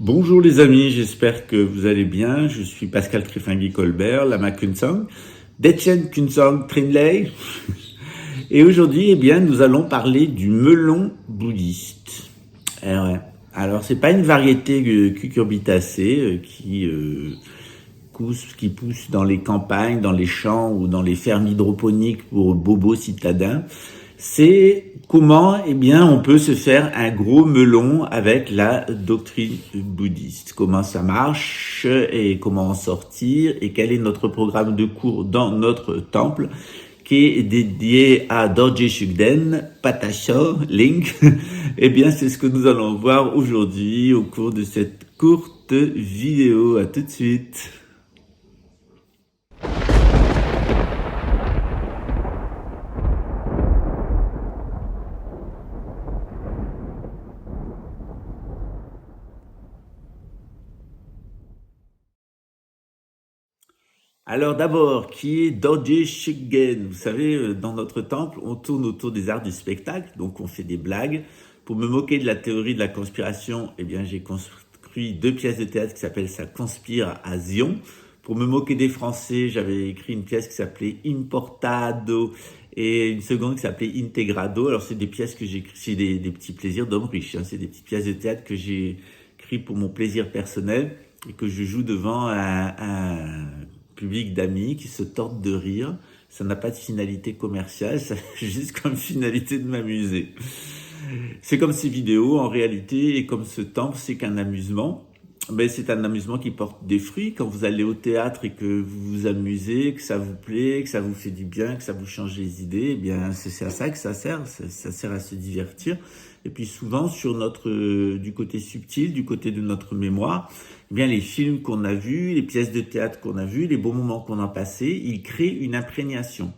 Bonjour les amis, j'espère que vous allez bien. Je suis Pascal Trifinguy-Colbert, Lama Kunsang, Dechen Kunsang Trinley. Et aujourd'hui, nous allons parler du melon bouddhiste. Ouais. Alors, c'est pas une variété cucurbitacée qui pousse dans les campagnes, dans les champs ou dans les fermes hydroponiques pour bobos citadins. C'est comment, on peut se faire un gros melon avec la doctrine bouddhiste. Comment ça marche et comment en sortir et quel est notre programme de cours dans notre temple qui est dédié à Dorje Shugden, Patasho, Link. C'est ce que nous allons voir aujourd'hui au cours de cette courte vidéo. À tout de suite. Alors d'abord, qui est Dorje Shugden? Vous savez, dans notre temple, on tourne autour des arts du spectacle, donc on fait des blagues. Pour me moquer de la théorie de la conspiration, j'ai construit 2 pièces de théâtre qui s'appellent Ça conspire à Zion. Pour me moquer des Français, j'avais écrit une pièce qui s'appelait Importado et une seconde qui s'appelait Integrado. Alors c'est des pièces que j'ai écrites, c'est des petits plaisirs d'hommes riches, hein. C'est des petites pièces de théâtre que j'ai écrites pour mon plaisir personnel et que je joue devant un public d'amis qui se tordent de rire. Ça n'a pas de finalité commerciale, ça a juste comme finalité de m'amuser. C'est comme ces vidéos en réalité, et comme ce temple, c'est qu'un amusement. C'est un amusement qui porte des fruits. Quand vous allez au théâtre et que vous vous amusez, que ça vous plaît, que ça vous fait du bien, que ça vous change les idées, c'est à ça que ça sert. Ça sert à se divertir. Et puis souvent, du côté subtil, du côté de notre mémoire, les films qu'on a vus, les pièces de théâtre qu'on a vues, les beaux moments qu'on a passés, ils créent une imprégnation.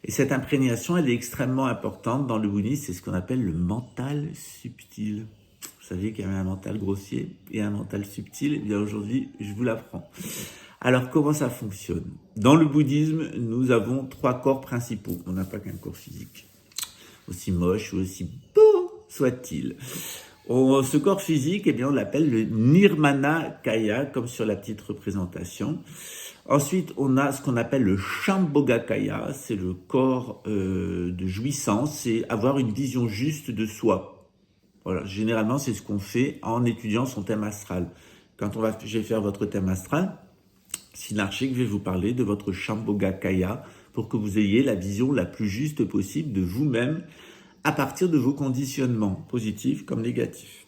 Et cette imprégnation, elle est extrêmement importante dans le bouddhisme. C'est ce qu'on appelle le mental subtil. Vous saviez qu'il y avait un mental grossier et un mental subtil. Aujourd'hui, je vous l'apprends. Alors, comment ça fonctionne? Dans le bouddhisme, nous avons 3 corps principaux. On n'a pas qu'un corps physique. Aussi moche ou aussi beau soit-il. Ce corps physique, on l'appelle le Nirmana Kaya, comme sur la petite représentation. Ensuite, on a ce qu'on appelle le Shambhogakaya, c'est le corps de jouissance, c'est avoir une vision juste de soi. Voilà, généralement, c'est ce qu'on fait en étudiant son thème astral. Quand je vais faire votre thème astral, Synarchique, je vais vous parler de votre Shambhogakaya pour que vous ayez la vision la plus juste possible de vous-même à partir de vos conditionnements, positifs comme négatifs.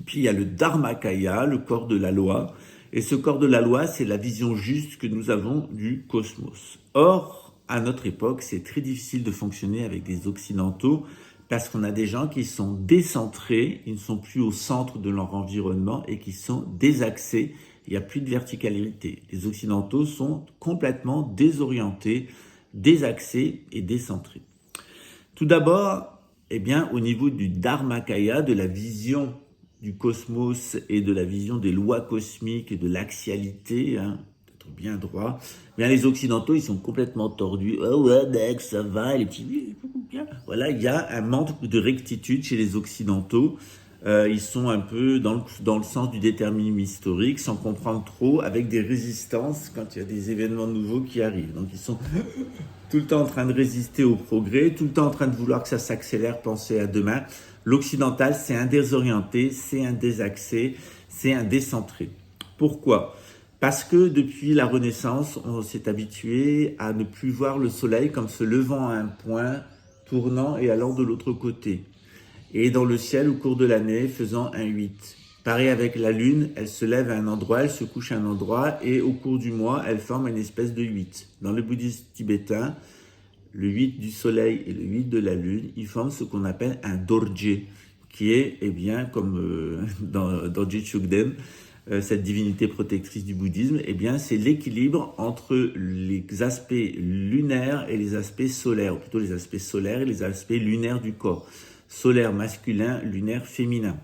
Et puis, il y a le Dharmakaya, le corps de la loi. Et ce corps de la loi, c'est la vision juste que nous avons du cosmos. Or, à notre époque, c'est très difficile de fonctionner avec des occidentaux parce qu'on a des gens qui sont décentrés, ils ne sont plus au centre de leur environnement et qui sont désaxés. Il n'y a plus de verticalité. Les occidentaux sont complètement désorientés, désaxés et décentrés. Tout d'abord, au niveau du Dharmakaya, de la vision du cosmos et de la vision des lois cosmiques et de l'axialité, d'être bien droit, les occidentaux, ils sont complètement tordus. Oh ouais, mec, ça va, les petits... Voilà, il y a un manque de rectitude chez les occidentaux. Ils sont un peu dans le sens du déterminisme historique, sans comprendre trop, avec des résistances quand il y a des événements nouveaux qui arrivent. Donc ils sont tout le temps en train de résister au progrès, tout le temps en train de vouloir que ça s'accélère, penser à demain. L'occidental, c'est un désorienté, c'est un désaxé, c'est un décentré. Pourquoi? Parce que depuis la Renaissance, on s'est habitué à ne plus voir le soleil comme se levant à un point, tournant et allant de l'autre côté. Et dans le ciel, au cours de l'année, faisant un 8. Pareil avec la lune, elle se lève à un endroit, elle se couche à un endroit, et au cours du mois, elle forme une espèce de 8. Dans le bouddhisme tibétain, le 8 du soleil et le 8 de la lune, ils forment ce qu'on appelle un dorje, qui est, comme dans Dorje Shugden, cette divinité protectrice du bouddhisme, c'est l'équilibre entre les aspects lunaires et les aspects solaires, ou plutôt les aspects solaires et les aspects lunaires du corps. Solaire masculin, lunaire féminin.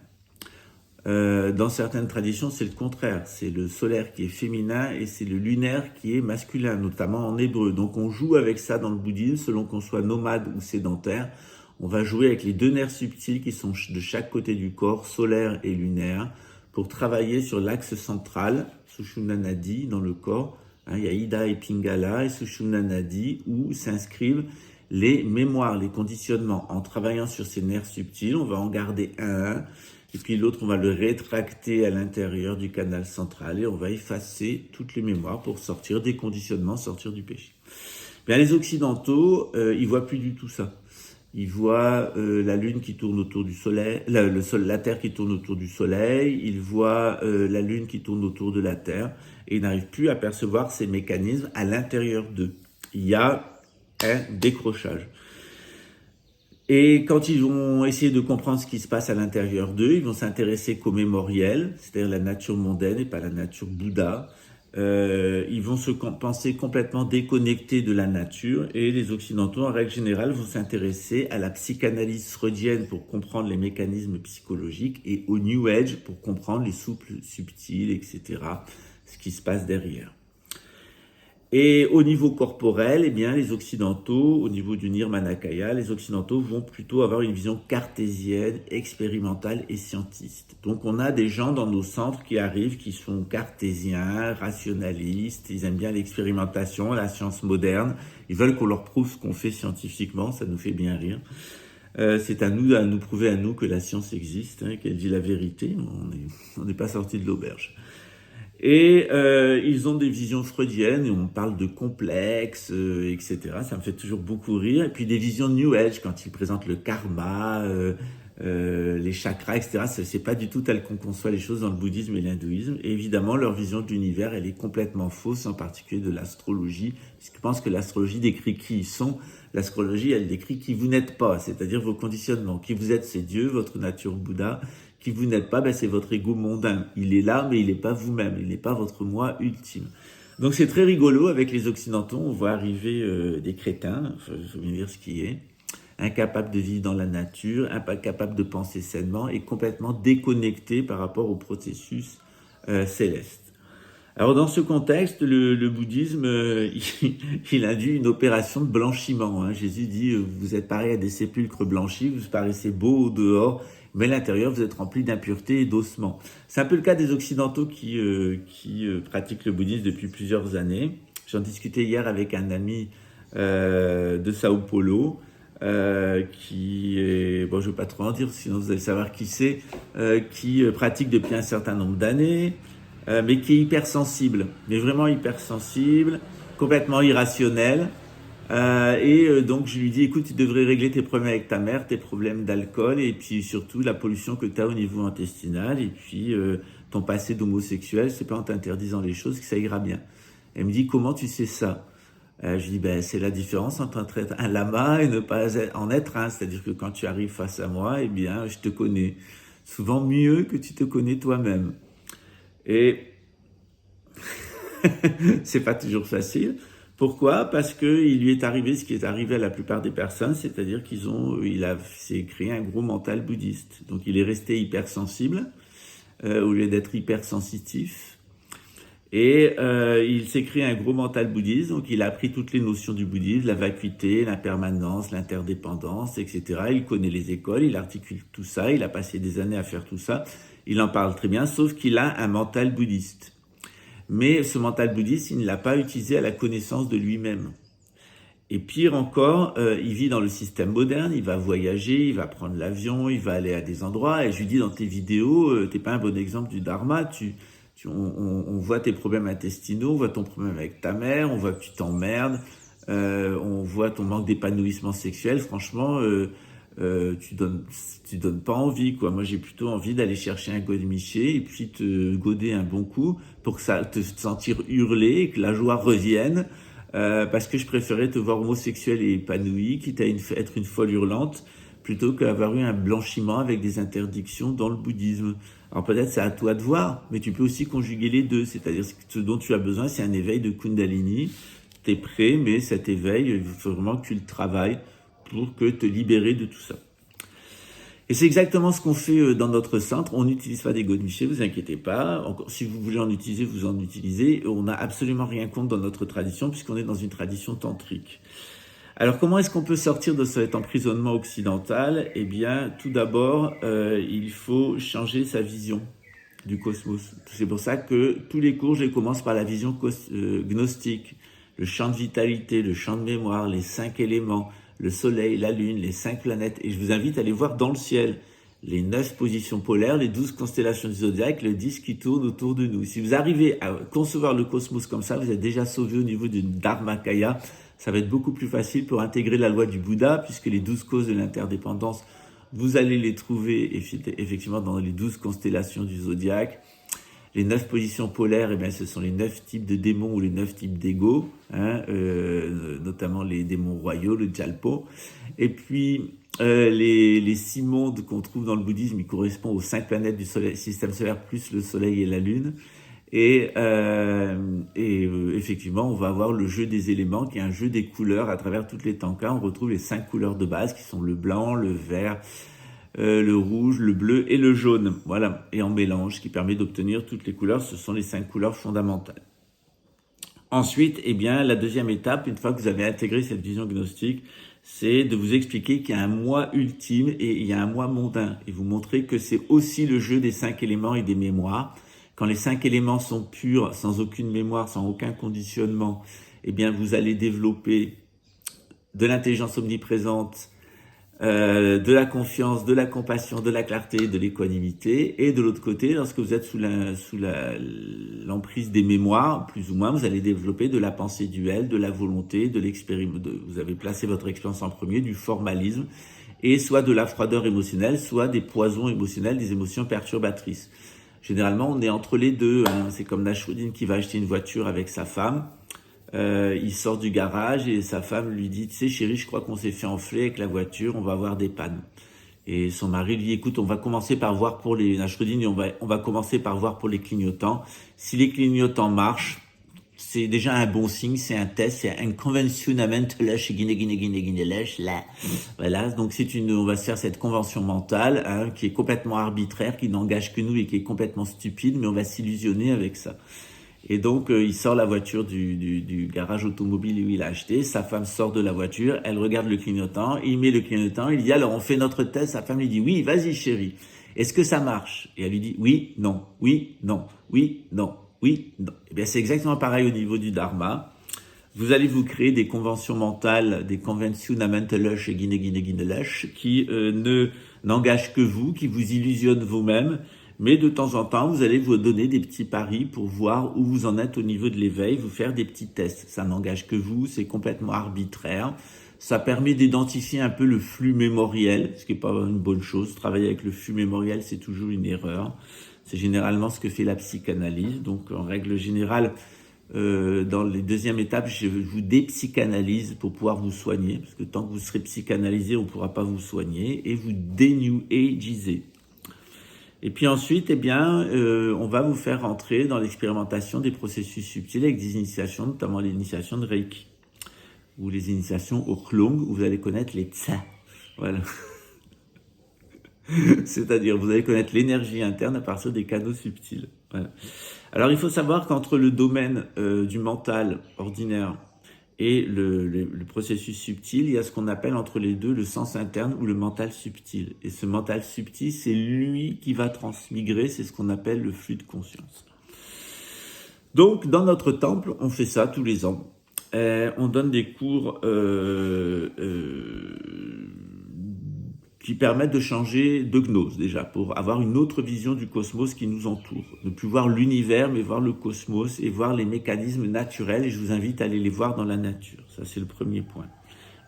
Dans certaines traditions, c'est le contraire. C'est le solaire qui est féminin et c'est le lunaire qui est masculin, notamment en hébreu. Donc on joue avec ça dans le bouddhisme, selon qu'on soit nomade ou sédentaire. On va jouer avec les 2 nerfs subtils qui sont de chaque côté du corps, solaire et lunaire, pour travailler sur l'axe central, Sushumna Nadi, dans le corps. Il y a Ida et Pingala et Sushumna Nadi, où s'inscrivent les mémoires, les conditionnements. En travaillant sur ces nerfs subtils, on va en garder un, et puis l'autre, on va le rétracter à l'intérieur du canal central, et on va effacer toutes les mémoires pour sortir des conditionnements, sortir du péché. Bien, les Occidentaux, ils voient plus du tout ça. Ils voient la Lune qui tourne autour du Soleil, la Terre qui tourne autour du Soleil, ils voient la Lune qui tourne autour de la Terre, et ils n'arrivent plus à percevoir ces mécanismes à l'intérieur d'eux. Il y a un décrochage. Et quand ils vont essayer de comprendre ce qui se passe à l'intérieur d'eux, ils vont s'intéresser qu'au mémoriel, c'est-à-dire la nature mondaine et pas la nature Bouddha. Ils vont se penser complètement déconnectés de la nature, et les Occidentaux, en règle générale, vont s'intéresser à la psychanalyse freudienne pour comprendre les mécanismes psychologiques, et au New Age pour comprendre les souples subtils, etc., ce qui se passe derrière. Et au niveau corporel, eh bien, les Occidentaux, au niveau du Nirmanakaya, les Occidentaux vont plutôt avoir une vision cartésienne, expérimentale et scientiste. Donc on a des gens dans nos centres qui arrivent, qui sont cartésiens, rationalistes, ils aiment bien l'expérimentation, la science moderne, ils veulent qu'on leur prouve ce qu'on fait scientifiquement, ça nous fait bien rire. C'est à nous prouver à nous que la science existe, qu'elle dit la vérité, on n'est pas sorti de l'auberge. Et ils ont des visions freudiennes, et on parle de complexes, etc. Ça me fait toujours beaucoup rire. Et puis des visions New Age, quand ils présentent le karma, les chakras, etc. C'est pas du tout tel qu'on conçoit les choses dans le bouddhisme et l'hindouisme. Et évidemment, leur vision de l'univers, elle est complètement fausse, en particulier de l'astrologie, puisqu'ils pensent que l'astrologie décrit qui ils sont. L'astrologie, elle décrit qui vous n'êtes pas, c'est-à-dire vos conditionnements. Qui vous êtes, c'est Dieu, votre nature Bouddha. Qui vous n'êtes pas, c'est votre ego mondain. Il est là, mais il n'est pas vous-même. Il n'est pas votre moi ultime. Donc c'est très rigolo avec les Occidentaux. On voit arriver des crétins, il faut bien dire ce qui est, incapables de vivre dans la nature, incapables de penser sainement et complètement déconnectés par rapport au processus céleste. Alors dans ce contexte, le bouddhisme, il induit une opération de blanchiment. Jésus dit, vous êtes pareil à des sépulcres blanchis, vous paraissez beaux au dehors, mais à l'intérieur, vous êtes rempli d'impuretés et d'ossements. C'est un peu le cas des Occidentaux qui pratiquent le bouddhisme depuis plusieurs années. J'en discutais hier avec un ami de Sao Paulo, qui est, bon, je ne vais pas trop en dire, sinon vous allez savoir qui c'est, qui pratique depuis un certain nombre d'années, mais qui est hypersensible, mais vraiment hypersensible, complètement irrationnel. Donc je lui dis, écoute, tu devrais régler tes problèmes avec ta mère, tes problèmes d'alcool, et puis surtout la pollution que tu as au niveau intestinal, et puis ton passé d'homosexuel, c'est pas en t'interdisant les choses que ça ira bien. Elle me dit, comment tu sais ça? Je lui dis, c'est la différence entre être un lama et ne pas en être un, c'est-à-dire que quand tu arrives face à moi, eh bien, je te connais souvent mieux que tu te connais toi-même. Et c'est pas toujours facile. Pourquoi? Parce que il lui est arrivé ce qui est arrivé à la plupart des personnes, c'est-à-dire il s'est créé un gros mental bouddhiste. Donc il est resté hypersensible au lieu d'être hypersensitif. Et il s'est créé un gros mental bouddhiste, donc il a appris toutes les notions du bouddhisme, la vacuité, l'impermanence, l'interdépendance, etc. Il connaît les écoles, il articule tout ça, il a passé des années à faire tout ça. Il en parle très bien, sauf qu'il a un mental bouddhiste. Mais ce mental bouddhiste, il ne l'a pas utilisé à la connaissance de lui-même. Et pire encore, il vit dans le système moderne, il va voyager, il va prendre l'avion, il va aller à des endroits, et je lui dis dans tes vidéos, t'es pas un bon exemple du dharma, on voit tes problèmes intestinaux, on voit ton problème avec ta mère, on voit que tu t'emmerdes, on voit ton manque d'épanouissement sexuel, franchement, tu donnes pas envie, quoi. Moi, j'ai plutôt envie d'aller chercher un godemiché et puis te goder un bon coup pour que ça te sentir hurler et que la joie revienne, parce que je préférais te voir homosexuel et épanoui, quitte à être une folle hurlante, plutôt qu'avoir eu un blanchiment avec des interdictions dans le bouddhisme. Alors peut-être c'est à toi de voir, mais tu peux aussi conjuguer les deux, c'est-à-dire que ce dont tu as besoin, c'est un éveil de Kundalini. T'es prêt, mais cet éveil, il faut vraiment que tu le travailles pour te libérer de tout ça. Et c'est exactement ce qu'on fait dans notre centre. On n'utilise pas des godemichés, vous inquiétez pas. Encore, si vous voulez en utiliser, vous en utilisez. On n'a absolument rien contre dans notre tradition, puisqu'on est dans une tradition tantrique. Alors, comment est-ce qu'on peut sortir de cet emprisonnement occidental? Eh bien, tout d'abord, il faut changer sa vision. du cosmos. C'est pour ça que tous les cours, je les commence par la vision gnostique, le champ de vitalité, le champ de mémoire, les 5 éléments, le soleil, la lune, les 5 planètes. Et je vous invite à aller voir dans le ciel les 9 positions polaires, les 12 constellations du zodiaque, le disque qui tourne autour de nous. Si vous arrivez à concevoir le cosmos comme ça, vous êtes déjà sauvé au niveau du Dharmakaya. Ça va être beaucoup plus facile pour intégrer la loi du Bouddha, puisque les 12 causes de l'interdépendance, vous allez les trouver effectivement dans les 12 constellations du zodiaque. Les 9 positions polaires, eh bien, ce sont les 9 types de démons ou les 9 types d'ego, notamment les démons royaux, le Jalpo. Et puis, les 6 mondes qu'on trouve dans le bouddhisme, ils correspondent aux 5 planètes du système solaire, plus le soleil et la lune. Et effectivement, on va avoir le jeu des éléments, qui est un jeu des couleurs à travers toutes les tankas. On retrouve les 5 couleurs de base, qui sont le blanc, le vert, le rouge, le bleu et le jaune. Voilà, et en mélange, ce qui permet d'obtenir toutes les couleurs. Ce sont les 5 couleurs fondamentales. Ensuite, eh bien, la deuxième étape, une fois que vous avez intégré cette vision gnostique, c'est de vous expliquer qu'il y a un moi ultime et il y a un moi mondain. Et vous montrer que c'est aussi le jeu des 5 éléments et des mémoires. Quand les 5 éléments sont purs, sans aucune mémoire, sans aucun conditionnement, eh bien, vous allez développer de l'intelligence omniprésente, de la confiance, de la compassion, de la clarté, de l'équanimité. Et de l'autre côté, lorsque vous êtes sous l'emprise des mémoires, plus ou moins, vous allez développer de la pensée duelle, de la volonté, de l'expérience. Vous avez placé votre expérience en premier, du formalisme, et soit de la froideur émotionnelle, soit des poisons émotionnels, des émotions perturbatrices. Généralement, on est entre les deux. C'est comme Nasruddin qui va acheter une voiture avec sa femme. Il sort du garage et sa femme lui dit, tu sais chérie, je crois qu'on s'est fait enfler avec la voiture, on va avoir des pannes. Et son mari lui dit, écoute, on va commencer par voir pour les, Nasruddin, on va commencer par voir pour les clignotants. Si les clignotants marchent, c'est déjà un bon signe, c'est un test, c'est un conventionnement là. Voilà, donc on va se faire cette convention mentale, qui est complètement arbitraire, qui n'engage que nous et qui est complètement stupide, mais on va s'illusionner avec ça. Et donc, il sort la voiture du garage automobile où il a acheté. Sa femme sort de la voiture, elle regarde le clignotant, il met le clignotant, il dit, alors on fait notre test. Sa femme lui dit, oui, vas-y chérie, est-ce que ça marche? Et elle lui dit, oui, non, oui, non, oui, non, oui, non. Eh bien, c'est exactement pareil au niveau du dharma. Vous allez vous créer des conventions mentales, des conventionamentelush et guineguineguinelush qui n'engagent que vous, qui vous illusionnent vous-même. Mais de temps en temps, vous allez vous donner des petits paris pour voir où vous en êtes au niveau de l'éveil, vous faire des petits tests. Ça n'engage que vous, c'est complètement arbitraire. Ça permet d'identifier un peu le flux mémoriel, ce qui n'est pas une bonne chose. Travailler avec le flux mémoriel, c'est toujours une erreur. C'est généralement ce que fait la psychanalyse. Donc, en règle générale, dans les deuxièmes étapes, je vous dépsychanalyse pour pouvoir vous soigner. Parce que tant que vous serez psychanalysé, on ne pourra pas vous soigner. Et vous dénew ageisez. Et puis ensuite, eh bien, on va vous faire entrer dans l'expérimentation des processus subtils avec des initiations, notamment l'initiation de Reiki ou les initiations au Klong, où vous allez connaître les Tsa. Voilà. C'est-à-dire, vous allez connaître l'énergie interne à partir des canaux subtils. Voilà. Alors, il faut savoir qu'entre le domaine du mental ordinaire et le processus subtil, il y a ce qu'on appelle entre les deux le sens interne ou le mental subtil. Et ce mental subtil, c'est lui qui va transmigrer, c'est ce qu'on appelle le flux de conscience. Donc, dans notre temple, on fait ça tous les ans. On donne des cours qui permettent de changer de gnose déjà, pour avoir une autre vision du cosmos qui nous entoure. Ne plus voir l'univers, mais voir le cosmos et voir les mécanismes naturels, et je vous invite à aller les voir dans la nature. Ça, c'est le premier point.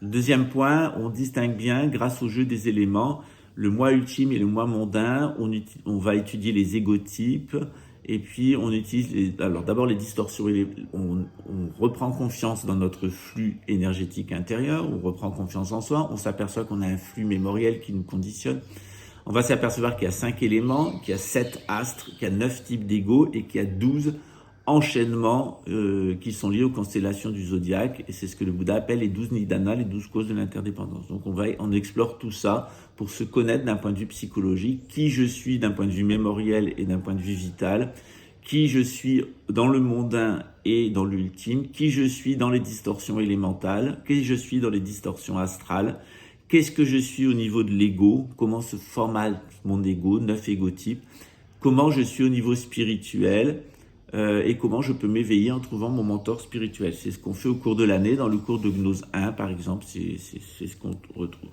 Le deuxième point, on distingue bien, grâce au jeu des éléments, le moi ultime et le moi mondain. On va étudier les égotypes, et puis on utilise alors d'abord les distorsions, on reprend confiance dans notre flux énergétique intérieur, on reprend confiance en soi, on s'aperçoit qu'on a un flux mémoriel qui nous conditionne. On va s'apercevoir qu'il y a 5 éléments, qu'il y a 7 astres, qu'il y a 9 types d'ego et qu'il y a 12 enchaînements qui sont liés aux constellations du zodiaque, et c'est ce que le Bouddha appelle les 12 nidanas, les 12 causes de l'interdépendance. Donc on explore tout ça pour se connaître d'un point de vue psychologique, qui je suis d'un point de vue mémoriel et d'un point de vue vital, qui je suis dans le mondain et dans l'ultime, qui je suis dans les distorsions élémentales, qui je suis dans les distorsions astrales, qu'est-ce que je suis au niveau de l'ego, comment se forme mon ego, 9 égotypes, comment je suis au niveau spirituel et comment je peux m'éveiller en trouvant mon mentor spirituel. C'est ce qu'on fait au cours de l'année. Dans le cours de Gnose 1, par exemple, c'est ce qu'on retrouve.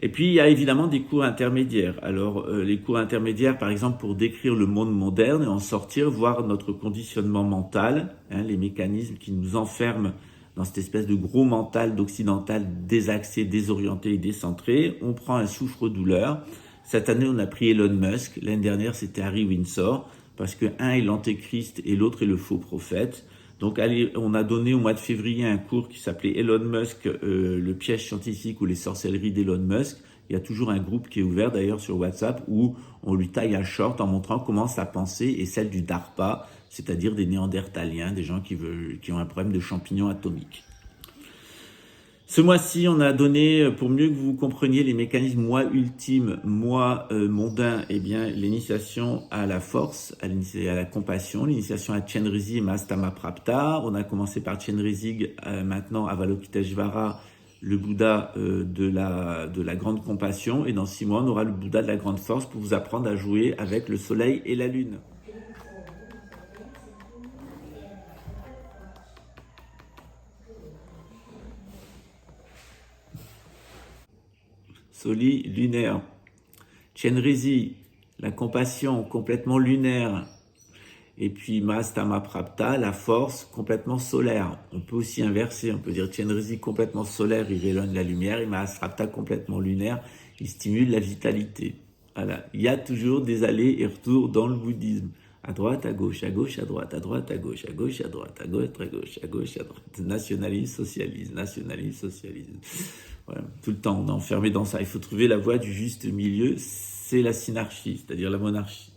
Et puis, il y a évidemment des cours intermédiaires. Alors, les cours intermédiaires, par exemple, pour décrire le monde moderne et en sortir, voir notre conditionnement mental, les mécanismes qui nous enferment dans cette espèce de gros mental d'occidental désaxé, désorienté et décentré. On prend un souffre-douleur. Cette année, on a pris Elon Musk. L'année dernière, c'était Harry Windsor, parce que un est l'antéchrist et l'autre est le faux prophète. Donc, allez, on a donné au mois de février un cours qui s'appelait Elon Musk, le piège scientifique ou les sorcelleries d'Elon Musk. Il y a toujours un groupe qui est ouvert d'ailleurs sur WhatsApp où on lui taille un short en montrant comment sa pensée est celle du DARPA, c'est-à-dire des néandertaliens, des gens qui ont un problème de champignons atomiques. Ce mois-ci, on a donné, pour mieux que vous compreniez les mécanismes moi ultime, moi mondain, eh bien l'initiation à la force, à la compassion, l'initiation à Chenrezig et Mahastamaprapta. On a commencé par Chenrezig, maintenant Avalokiteshvara, le Bouddha de la grande compassion. Et dans 6 mois, on aura le Bouddha de la grande force pour vous apprendre à jouer avec le soleil et la lune. Soli, lunaire. Chenrezig, la compassion, complètement lunaire. Et puis Mahastamaprapta, la force, complètement solaire. On peut aussi inverser, on peut dire Chenrezig complètement solaire, il éloigne la lumière, et Mahastamaprapta complètement lunaire, il stimule la vitalité. Voilà. Il y a toujours des allers et retours dans le bouddhisme. À droite, à gauche, à gauche, à droite, à droite, à gauche, à gauche, à droite, à gauche, à gauche, à gauche, à droite. Nationalisme, socialisme, nationalisme, socialisme. Voilà. Tout le temps, on est enfermé dans ça. Il faut trouver la voie du juste milieu, c'est la synarchie, c'est-à-dire la monarchie.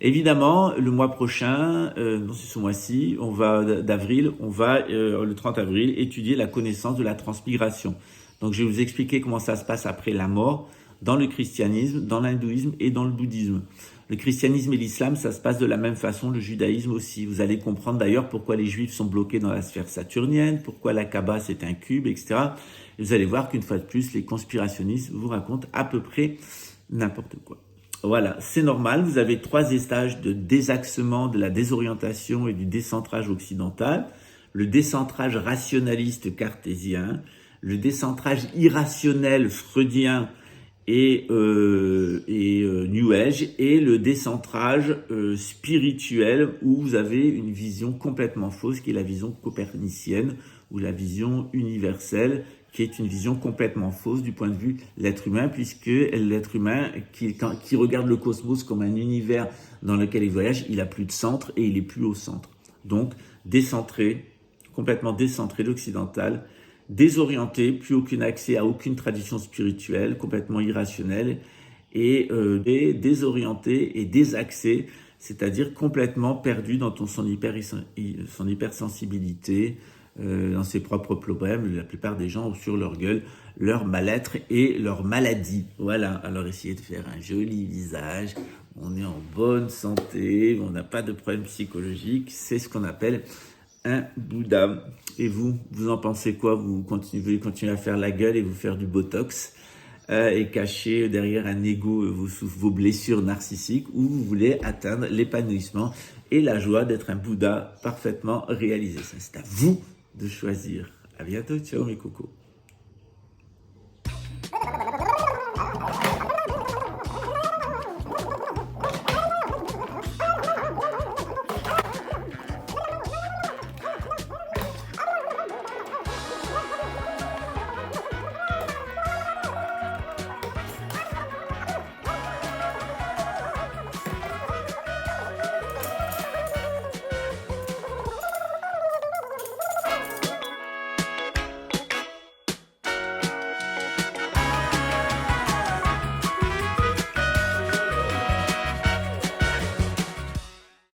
Évidemment, le mois prochain, non c'est ce mois-ci, on va le 30 avril étudier la connaissance de la transmigration. Donc je vais vous expliquer comment ça se passe après la mort dans le christianisme, dans l'hindouisme et dans le bouddhisme. Le christianisme et l'islam, ça se passe de la même façon, le judaïsme aussi. Vous allez comprendre d'ailleurs pourquoi les juifs sont bloqués dans la sphère saturnienne, pourquoi la Kaaba c'est un cube, etc. Et vous allez voir qu'une fois de plus, les conspirationnistes vous racontent à peu près n'importe quoi. Voilà, c'est normal, vous avez 3 stages de désaxement, de la désorientation et du décentrage occidental. Le décentrage rationaliste cartésien, le décentrage irrationnel freudien et New Age, et le décentrage spirituel où vous avez une vision complètement fausse qui est la vision copernicienne ou la vision universelle, qui est une vision complètement fausse du point de vue de l'être humain, puisque l'être humain qui regarde le cosmos comme un univers dans lequel il voyage, il a plus de centre et il est plus au centre. Donc décentré, complètement décentré, l'occidental, désorienté, plus aucun accès à aucune tradition spirituelle, complètement irrationnel, et désorienté et désaxé, c'est-à-dire complètement perdu dans son hypersensibilité, dans ses propres problèmes. La plupart des gens ont sur leur gueule leur mal-être et leur maladie. Voilà, alors essayez de faire un joli visage, on est en bonne santé, on n'a pas de problème psychologique, c'est ce qu'on appelle un Bouddha. Et vous en pensez quoi? Vous voulez continuer à faire la gueule et vous faire du botox et cacher derrière un ego vos blessures narcissiques, ou vous voulez atteindre l'épanouissement et la joie d'être un Bouddha parfaitement réalisé? Ça, c'est à vous de choisir. À bientôt, ciao mes cocos.